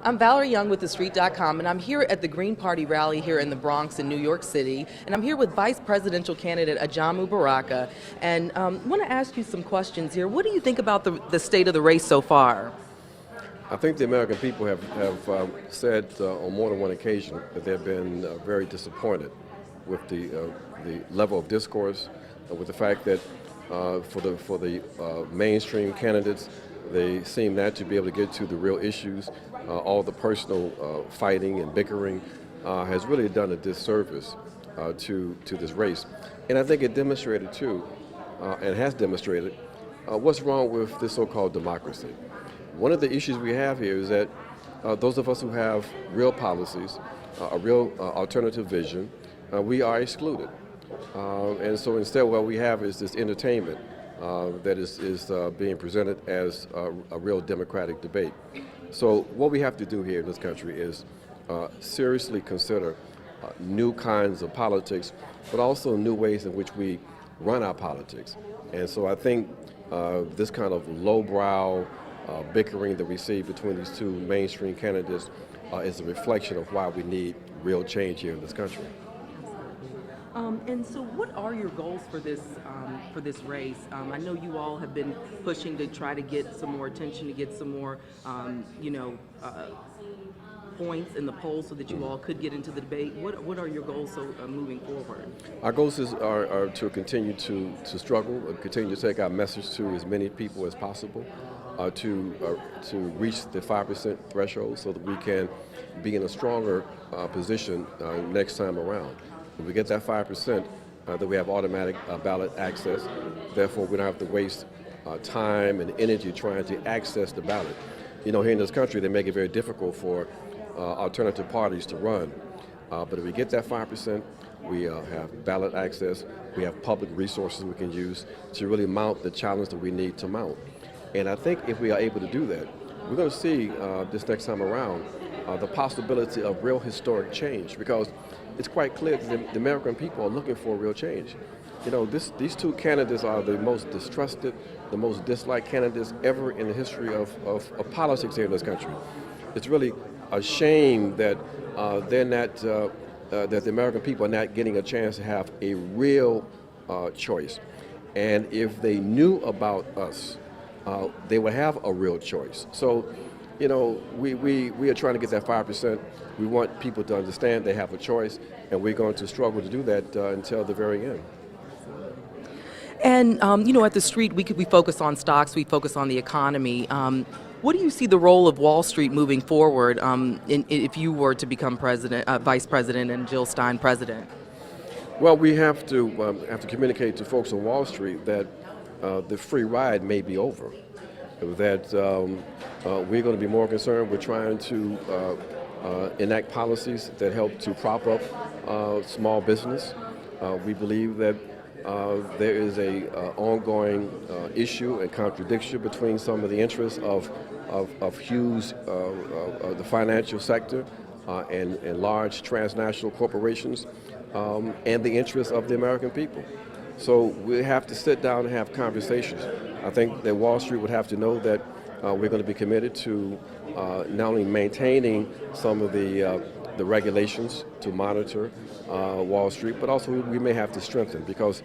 I'm Valerie Young with TheStreet.com, and I'm here at the Green Party rally here in the Bronx in New York City, and I'm here with Vice Presidential candidate Ajamu Buraka, and I want to ask you some questions here. What do you think about the state of the race so far? I think the American people have said on more than one occasion that they've been very disappointed with the level of discourse, with the fact that for the mainstream candidates, they seem not to be able to get to the real issues. All the personal fighting and bickering has really done a disservice to this race. And I think it demonstrated too, and has demonstrated, what's wrong with this so-called democracy. One of the issues we have here is that those of us who have real policies, a real alternative vision, we are excluded. And so instead what we have is this entertainment that is being presented as a real democratic debate. So what we have to do here in this country is seriously consider new kinds of politics, but also new ways in which we run our politics. And so I think this kind of lowbrow bickering that we see between these two mainstream candidates is a reflection of why we need real change here in this country. And so what are your goals for this race? I know you all have been pushing to try to get some more attention, to get some more, points in the polls so that you all could get into the debate. What are your goals moving forward? Our goals are to continue to struggle, continue to take our message to as many people as possible, to reach the 5% threshold so that we can be in a stronger position next time around. If we get that 5%, that we have automatic ballot access. Therefore, we don't have to waste time and energy trying to access the ballot. You know, here in this country, they make it very difficult for alternative parties to run. But if we get that 5%, we have ballot access, we have public resources we can use to really mount the challenge that we need to mount. And I think if we are able to do that, we're going to see this next time around the possibility of real historic change, because it's quite clear that the American people are looking for real change. You know, these two candidates are the most distrusted, the most disliked candidates ever in the history of politics here in this country. It's really a shame that they're not, that the American people are not getting a chance to have a real choice. And if they knew about us, they would have a real choice. So, you know, we are trying to get that 5%. We want people to understand they have a choice, and we're going to struggle to do that until the very end. And, at the Street, we focus on stocks, we focus on the economy. What do you see the role of Wall Street moving forward if you were to become vice president and Jill Stein president? Well, we have to communicate to folks on Wall Street that the free ride may be over, that we're going to be more concerned with trying to enact policies that help to prop up small business. We believe that there is a ongoing issue and contradiction between some of the interests of huge the financial sector and large transnational corporations and the interests of the American people. So we have to sit down and have conversations. I think that Wall Street would have to know that we're going to be committed to not only maintaining some of the regulations to monitor Wall Street, but also we may have to strengthen, because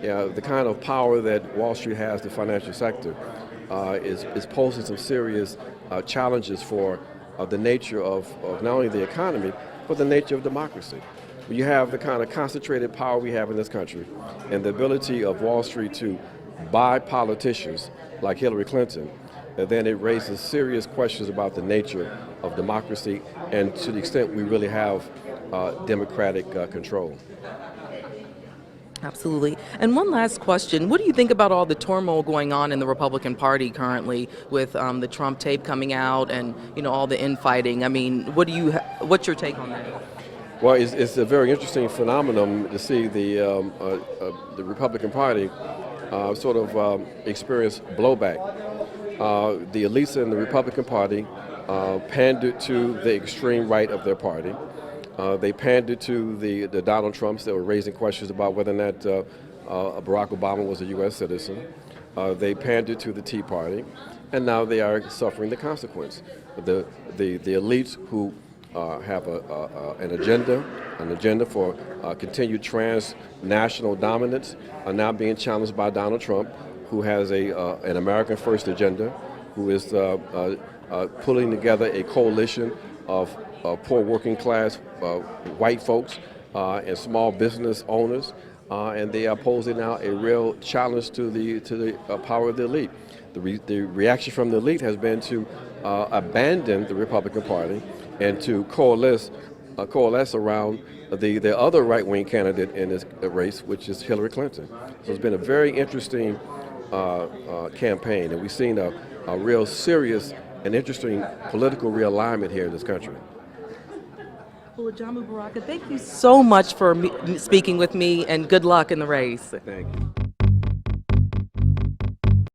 the kind of power that Wall Street has, the financial sector, is posing some serious challenges for the nature of not only the economy, but the nature of democracy. When you have the kind of concentrated power we have in this country, and the ability of Wall Street to buy politicians like Hillary Clinton, and then it raises serious questions about the nature of democracy and to the extent we really have democratic control. Absolutely. And one last question. What do you think about all the turmoil going on in the Republican Party currently with the Trump tape coming out and, all the infighting? I mean, what's your take on that? Well, it's a very interesting phenomenon to see the Republican Party sort of experience blowback. The elites in the Republican Party pandered to the extreme right of their party. They pandered to the Donald Trumps that were raising questions about whether or not Barack Obama was a U.S. citizen. They pandered to the Tea Party. and now they are suffering the consequence. The elites who have an agenda for continued transnational dominance are now being challenged by Donald Trump, who has an American First agenda, who is pulling together a coalition of poor working class white folks and small business owners, and they are posing now a real challenge to the power of the elite. The reaction from the elite has been to abandon the Republican Party and to coalesce around the other right-wing candidate in this race, which is Hillary Clinton. So it's been a very interesting campaign, and we've seen a real serious and interesting political realignment here in this country. Well, Ajamu Buraka, thank you so much for speaking with me, and good luck in the race. Thank you.